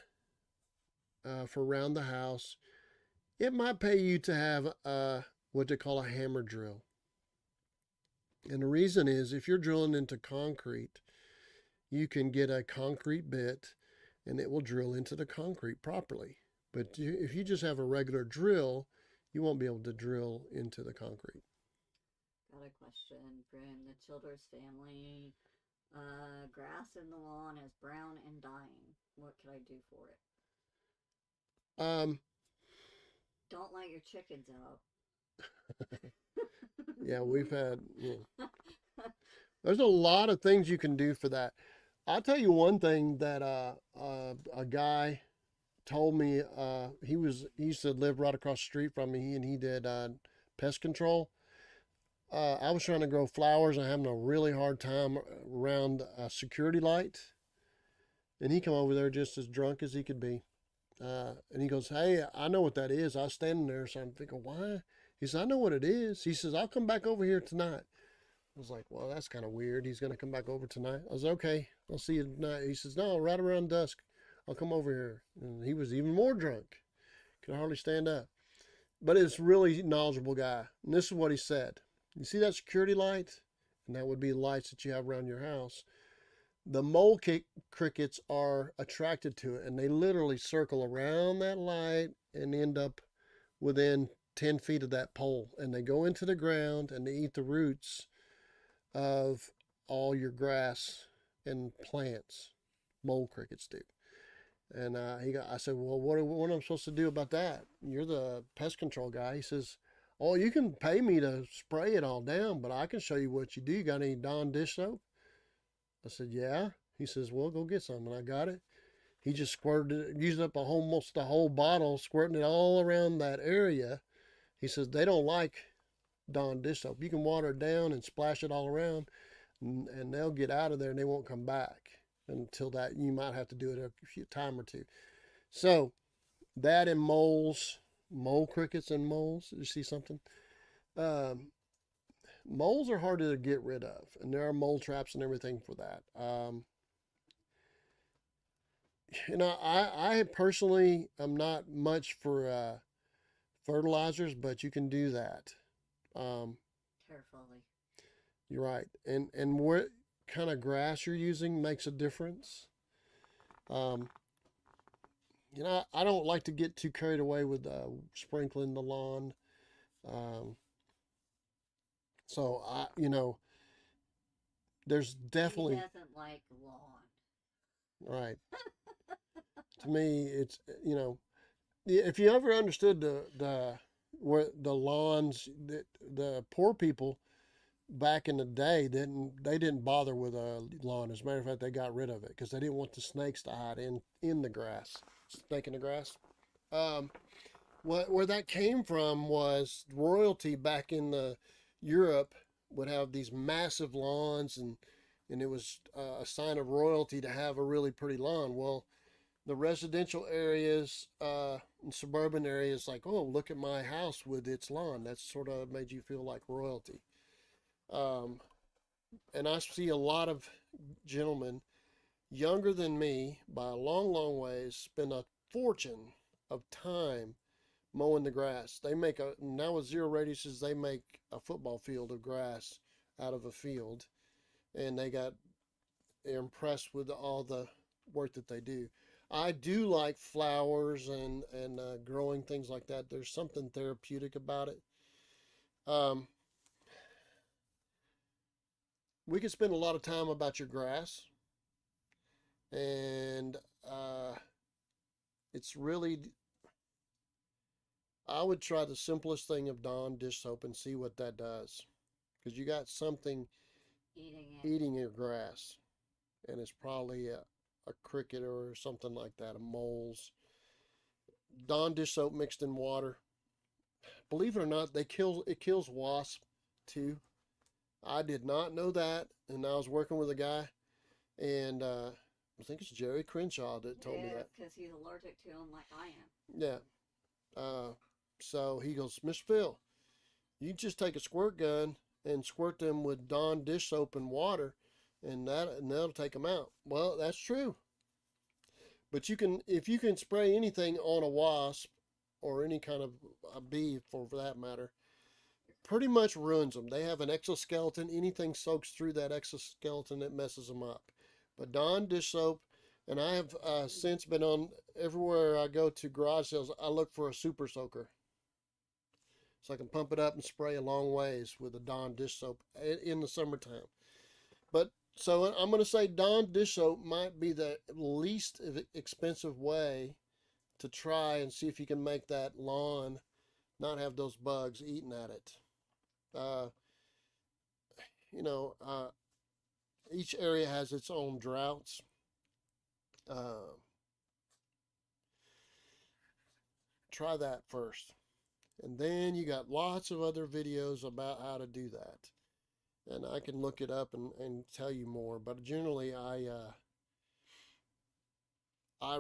Speaker 1: for around the house, it might pay you to have what they call a hammer drill. And the reason is, if you're drilling into concrete, you can get a concrete bit and it will drill into the concrete properly. But if you just have a regular drill, you won't be able to drill into the concrete.
Speaker 2: Got a question from the Childers family. Grass in the lawn is brown and dying. What could I do for it?
Speaker 1: Um,
Speaker 2: Don't let your chickens out.
Speaker 1: yeah, there's a lot of things you can do for that. I'll tell you one thing that a guy told me. He used to live right across the street from me, and he did pest control. I was trying to grow flowers and having a really hard time around a security light, and he come over there just as drunk as he could be. And he goes, "Hey, I know what that is." I was standing there, so I'm thinking, "Why?" He says, "I know what it is." He says, "I'll come back over here tonight." I was like, "Well, that's kind of weird. He's going to come back over tonight." I was okay. I'll see you tonight. He says, "No, right around dusk, I'll come over here." And he was even more drunk. Could hardly stand up. But it's really knowledgeable guy. And this is what he said. You see that security light? And that would be lights that you have around your house. The mole crickets are attracted to it, and they literally circle around that light and end up within 10 feet of that pole. And they go into the ground and they eat the roots of all your grass and plants. Mole crickets do. And I said, "Well, what am I supposed to do about that? You're the pest control guy." He says, "Oh, you can pay me to spray it all down, but I can show you what you do. You got any Dawn dish soap?" I said, "Yeah." He says, "Well, go get some." And I got it. He just squirted it, used up almost the whole bottle, squirting it all around that area. He says, "They don't like Dawn dish soap. You can water it down and splash it all around, and they'll get out of there and they won't come back until that. You might have to do it a few time or two." So that and moles, mole crickets and moles. Did you see something? Um, Moles are hard to get rid of, and there are mole traps and everything for that. I personally am not much for fertilizers, but you can do that. Um,
Speaker 2: Carefully.
Speaker 1: you're right, and what kind of grass you're using makes a difference. Um, I don't like to get too carried away with sprinkling the lawn. Um, so there's
Speaker 2: He
Speaker 1: definitely
Speaker 2: doesn't like lawn.
Speaker 1: right. To me, it's if you ever understood the where the lawns, the poor people back in the day didn't bother with a lawn. As a matter of fact, they got rid of it because they didn't want the snakes to hide in the grass, snake in the grass. Um, where that came from was royalty back in the Europe would have these massive lawns, and it was a sign of royalty to have a really pretty lawn. Well, the residential areas and suburban areas, like, oh, look at my house with its lawn. That sort of made you feel like royalty. Um, and I see a lot of gentlemen younger than me by a long, long ways spend a fortune of time mowing the grass. They make now with zero radiuses, they make a football field of grass out of a field, and they're impressed with all the work that they do. I do like flowers and growing things like that. There's something therapeutic about it. Um, we could spend a lot of time about your grass, and it's really, I would try the simplest thing of Dawn dish soap and see what that does, because you got something
Speaker 2: Eating it.
Speaker 1: eating your grass, and it's probably a cricket or something like that, a moles. Dawn dish soap mixed in water. Believe it or not, it kills wasps too. I did not know that, and I was working with a guy, and I think it's Jerry Crenshaw that told me that.
Speaker 2: Because he's allergic to them like I am.
Speaker 1: Yeah. Uh, so he goes, "Miss Phil, you just take a squirt gun and squirt them with Dawn dish soap and water, and that'll take them out." Well, that's true. But if you can spray anything on a wasp or any kind of a bee for that matter, pretty much ruins them. They have an exoskeleton. Anything soaks through that exoskeleton, it messes them up. But Dawn dish soap, and I have since been on everywhere I go to garage sales, I look for a super soaker. So I can pump it up and spray a long ways with a Dawn dish soap in the summertime. But so I'm going to say Dawn dish soap might be the least expensive way to try and see if you can make that lawn not have those bugs eating at it. Uh, you know, each area has its own droughts. Uh, try that first. And then you got lots of other videos about how to do that. And I can look it up and tell you more. But generally, I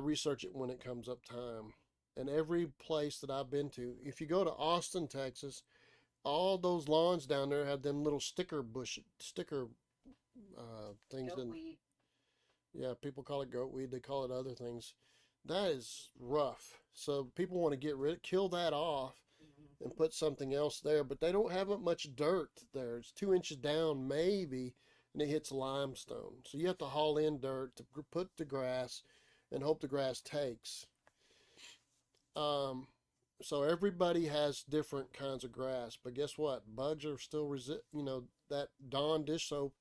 Speaker 1: research it when it comes up time. And every place that I've been to, if you go to Austin, Texas, all those lawns down there have them little sticker things.
Speaker 2: Goat weed.
Speaker 1: Yeah, people call it goat weed. They call it other things. That is rough. So people want to kill that off
Speaker 2: Mm-hmm.
Speaker 1: and put something else there, but they don't have much dirt there. It's 2 inches down, maybe, and it hits limestone. So you have to haul in dirt to put the grass and hope the grass takes. So everybody has different kinds of grass, but guess what? Bugs are still that Dawn dish soap,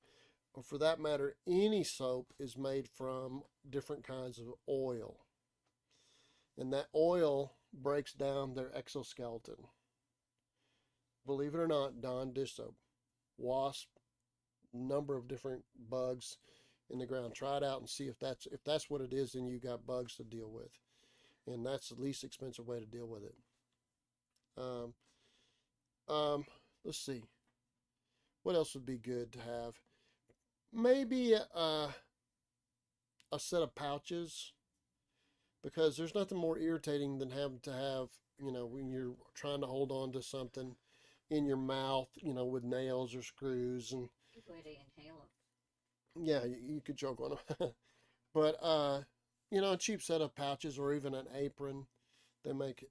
Speaker 1: or for that matter, any soap is made from different kinds of oil. And that oil breaks down their exoskeleton. Believe it or not, Dawn dish soap, wasp, number of different bugs in the ground. Try it out and see if that's what it is, then you got bugs to deal with. And that's the least expensive way to deal with it. Let's see. What else would be good to have? Maybe a set of pouches, because there's nothing more irritating than having to have, when you're trying to hold on to something in your mouth, with nails or screws. And
Speaker 2: Good way to inhale them.
Speaker 1: yeah, you could choke on them. But a cheap set of pouches or even an apron. They make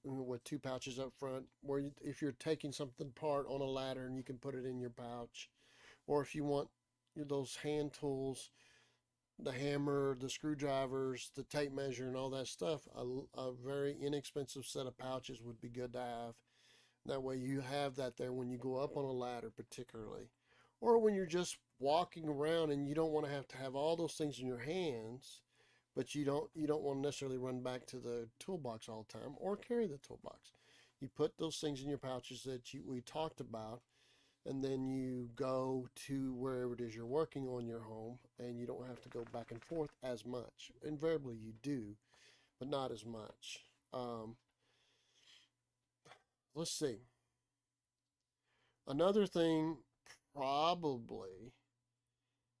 Speaker 1: with 2 pouches up front, where if you're taking something apart on a ladder, and you can put it in your pouch. Or if you want those hand tools, the hammer, the screwdrivers, the tape measure, and all that stuff, a very inexpensive set of pouches would be good to have. That way you have that there when you go up on a ladder, particularly. Or when you're just walking around and you don't want to have all those things in your hands, but you don't want to necessarily run back to the toolbox all the time or carry the toolbox. You put those things in your pouches that we talked about, and then you go to wherever it is you're working on your home, and you don't have to go back and forth as much. Invariably you do, but not as much. Let's see. Another thing probably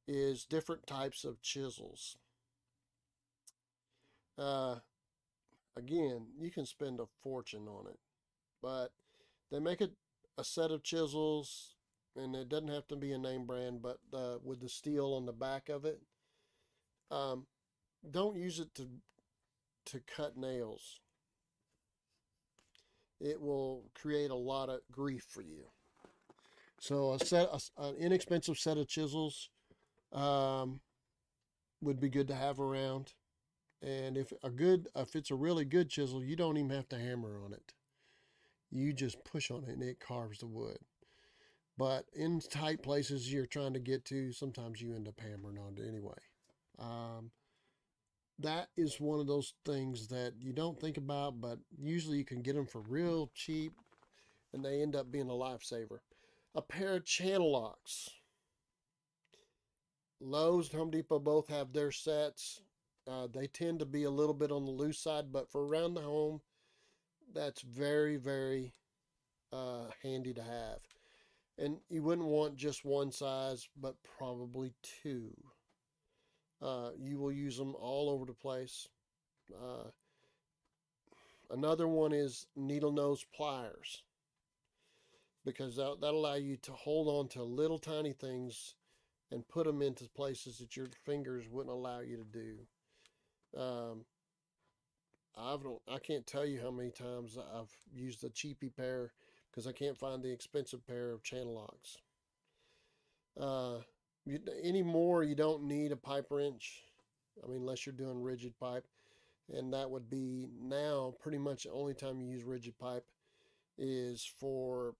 Speaker 1: is different types of chisels. Again, you can spend a fortune on it, but they make a set of chisels, and it doesn't have to be a name brand, but with the steel on the back of it. Don't use it to cut nails. It will create a lot of grief for you. So an inexpensive set of chisels would be good to have around. And if it's a really good chisel, you don't even have to hammer on it. You just push on it and it carves the wood. But in tight places you're trying to get to, sometimes you end up hammering on it anyway. That is one of those things that you don't think about, but usually you can get them for real cheap, and they end up being a lifesaver. A pair of channel locks. Lowe's and Home Depot both have their sets. They tend to be a little bit on the loose side, but for around the home, that's very, very handy to have. And you wouldn't want just one size, but probably 2. You will use them all over the place. Another one is needle nose pliers, because that'll allow you to hold on to little tiny things and put them into places that your fingers wouldn't allow you to do. I can't tell you how many times I've used a cheapy pair because I can't find the expensive pair of channel locks. Anymore, you don't need a pipe wrench. I mean, unless you're doing rigid pipe, and that would be now pretty much the only time you use rigid pipe is for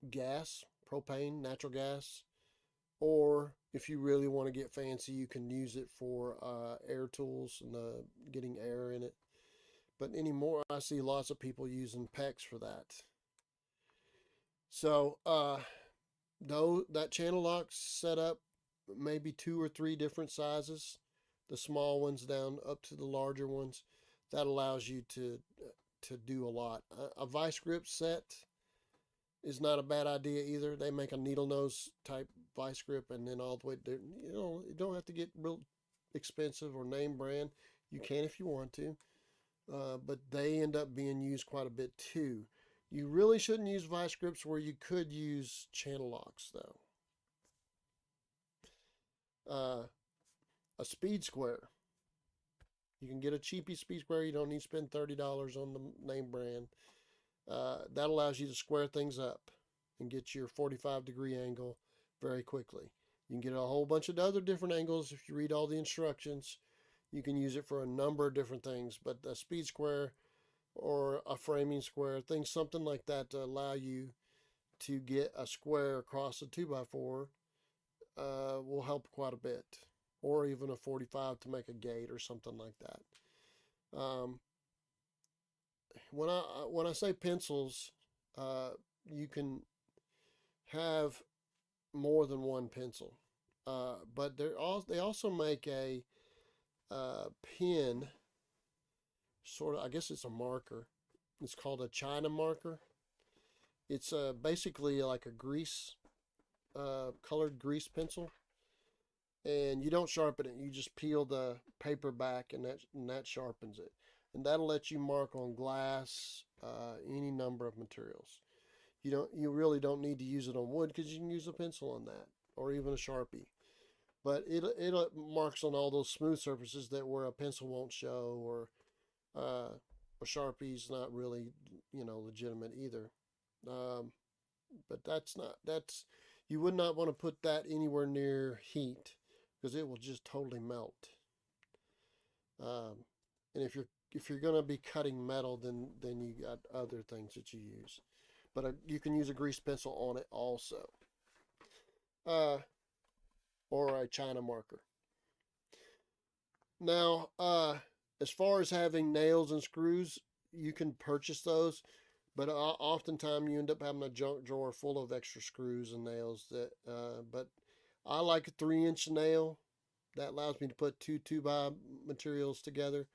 Speaker 1: gas, propane, natural gas, or if you really want to get fancy, you can use it for air tools and getting air in it. But anymore, I see lots of people using PEX for that. So, though that channel lock's set up maybe 2 or 3 different sizes, the small ones down up to the larger ones. That allows you to do a lot. A vice grip set is not a bad idea either. They make a needle nose type vice grip, and then all the way there. You don't have to get real expensive or name brand. You can if you want to, but they end up being used quite a bit too. You really shouldn't use vice grips where you could use channel locks though. A speed square. You can get a cheapy speed square. You don't need to spend $30 on the name brand. That allows you to square things up and get your 45-degree angle very quickly. You can get a whole bunch of other different angles if you read all the instructions. You can use it for a number of different things, but a speed square or a framing square, something like that to allow you to get a square across a 2x4 will help quite a bit. Or even a 45 to make a gate or something like that. When I say pencils, you can have more than one pencil, but they also make a pen, sort of. I guess it's a marker. It's called a China marker. It's basically like a grease, colored grease pencil. And you don't sharpen it. You just peel the paper back, and that sharpens it. And that'll let you mark on glass, any number of materials. You really don't need to use it on wood because you can use a pencil on that, or even a Sharpie. But it marks on all those smooth surfaces that where a pencil won't show, or a Sharpie's not really legitimate either. But you would not want to put that anywhere near heat, because it will just totally melt. And if you're going to be cutting metal, then you got other things that you use. But you can use a grease pencil on it also, or a China marker. Now, as far as having nails and screws, you can purchase those, but oftentimes you end up having a junk drawer full of extra screws and nails. But I like a 3-inch nail. That allows me to put 2 2x materials together.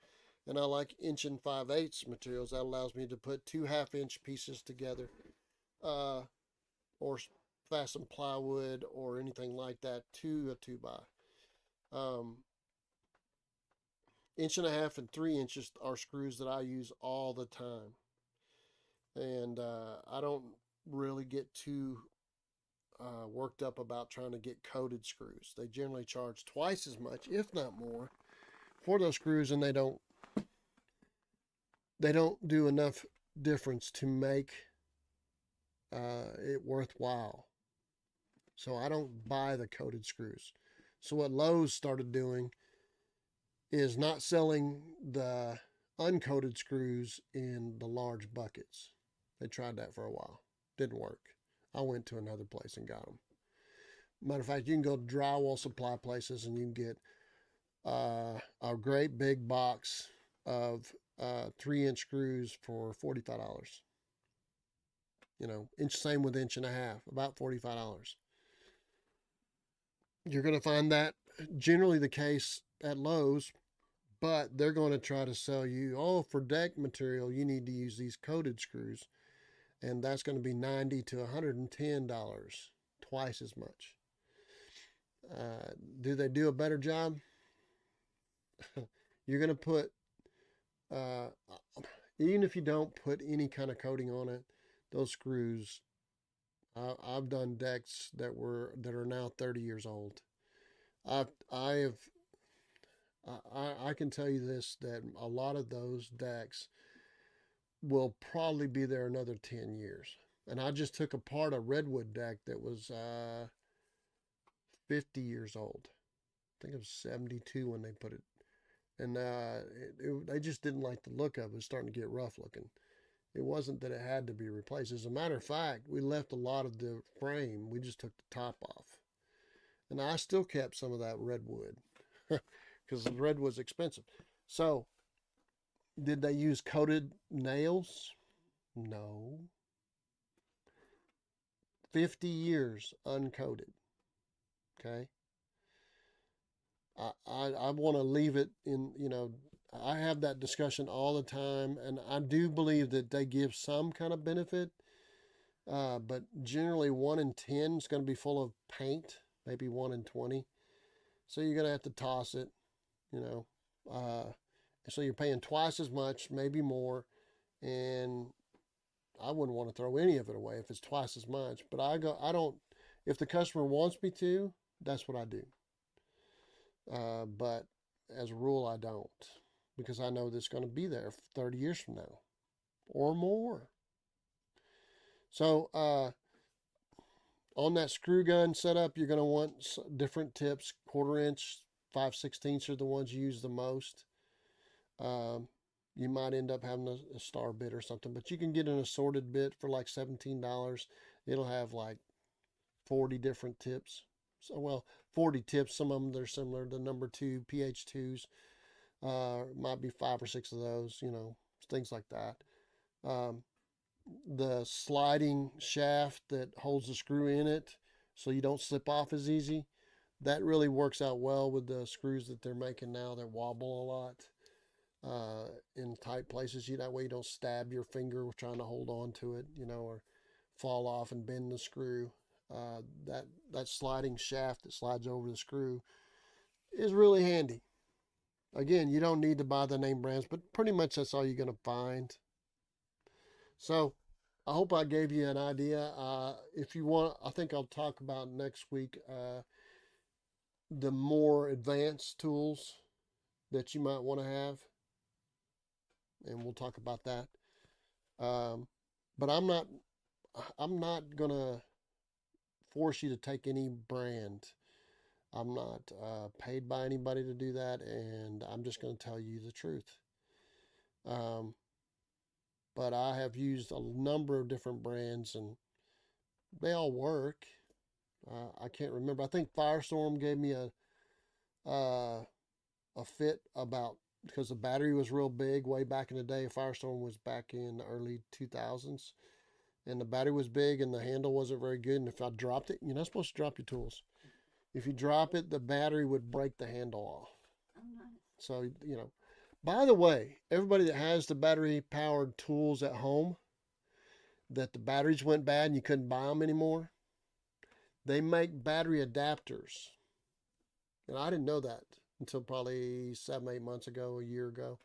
Speaker 1: And I like 1 5/8 materials. That allows me to put 2 1/2-inch pieces together. Or fasten plywood or anything like that to a 2x. 1.5 and 3 inches are screws that I use all the time. And I don't really get too worked up about trying to get coated screws. They generally charge twice as much, if not more, for those screws, and they don't do enough difference to make it worthwhile. So I don't buy the coated screws. So what Lowe's started doing is not selling the uncoated screws in the large buckets. They tried that for a while. Didn't work. I went to another place and got them. Matter of fact, you can go to drywall supply places and you can get a great big box of 3-inch screws for $45. Same with 1.5 inch, about $45. You're going to find that generally the case at Lowe's, but they're going to try to sell you, for deck material, you need to use these coated screws. And that's going to be $90 to $110, twice as much. Do they do a better job? You're going to put, even if you don't put any kind of coating on it, those screws, I've done decks that are now 30 years old. I can tell you this, that a lot of those decks will probably be there another 10 years. And I just took apart a redwood deck that was 50 years old. I think it was 72 when they put it. And they just didn't like the look of it. It was starting to get rough looking. It wasn't that it had to be replaced. As a matter of fact, we left a lot of the frame. We just took the top off. And I still kept some of that redwood because the redwood's expensive. So, did they use coated nails? No. 50 years uncoated. Okay. I want to leave it in, I have that discussion all the time, and I do believe that they give some kind of benefit, but generally 1 in 10 is going to be full of paint, maybe 1 in 20. So you're going to have to toss it, you know. So you're paying twice as much, maybe more, and I wouldn't want to throw any of it away if it's twice as much. But I don't. If the customer wants me to, that's what I do. But as a rule, I don't, because I know that's going to be there 30 years from now or more. So on that screw gun setup, you're going to want different tips. 1/4 inch, 5/16 are the ones you use the most. You might end up having a star bit or something, but you can get an assorted bit for like $17. It'll have like 40 different tips. So, well, 40 tips. Some of them they're similar. The number 2 PH2s might be 5 or 6 of those. Things like that. The sliding shaft that holds the screw in it, so you don't slip off as easy. That really works out well with the screws that they're making now. They wobble a lot in tight places. That way you don't stab your finger trying to hold on to it, or fall off and bend the screw. That sliding shaft that slides over the screw is really handy. Again, you don't need to buy the name brands, but pretty much that's all you're going to find. So I hope I gave you an idea. If you want, I think I'll talk about next week the more advanced tools that you might want to have, and we'll talk about that. But I'm not gonna force you to take any brand. I'm not paid by anybody to do that, and I'm just going to tell you the truth. But I have used a number of different brands, and they all work. I can't remember. I think Firestorm gave me a fit about, because the battery was real big way back in the day. Firestorm was back in the early 2000s, and the battery was big and the handle wasn't very good. And if I dropped it, you're not supposed to drop your tools. If you drop it, the battery would break the handle off.
Speaker 2: Oh, nice.
Speaker 1: So, by the way, everybody that has the battery powered tools at home, that the batteries went bad and you couldn't buy them anymore, they make battery adapters. And I didn't know that until probably 7-8 months ago, a year ago.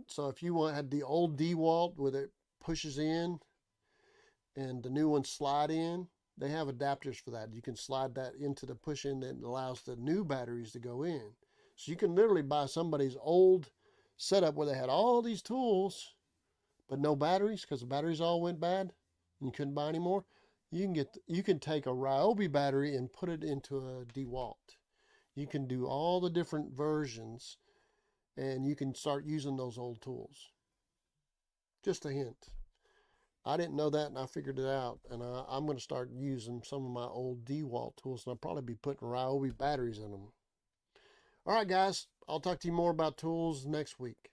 Speaker 1: So if you had the old DeWalt where it pushes in and the new ones slide in, they have adapters for that. You can slide that into the push in that allows the new batteries to go in. So you can literally buy somebody's old setup where they had all these tools but no batteries because the batteries all went bad and you couldn't buy any more. You can take a Ryobi battery and put it into a DeWalt. You can do all the different versions, and you can start using those old tools. Just a hint. I didn't know that, and I figured it out, and I'm going to start using some of my old DeWalt tools, and I'll probably be putting Ryobi batteries in them. All right, guys, I'll talk to you more about tools next week.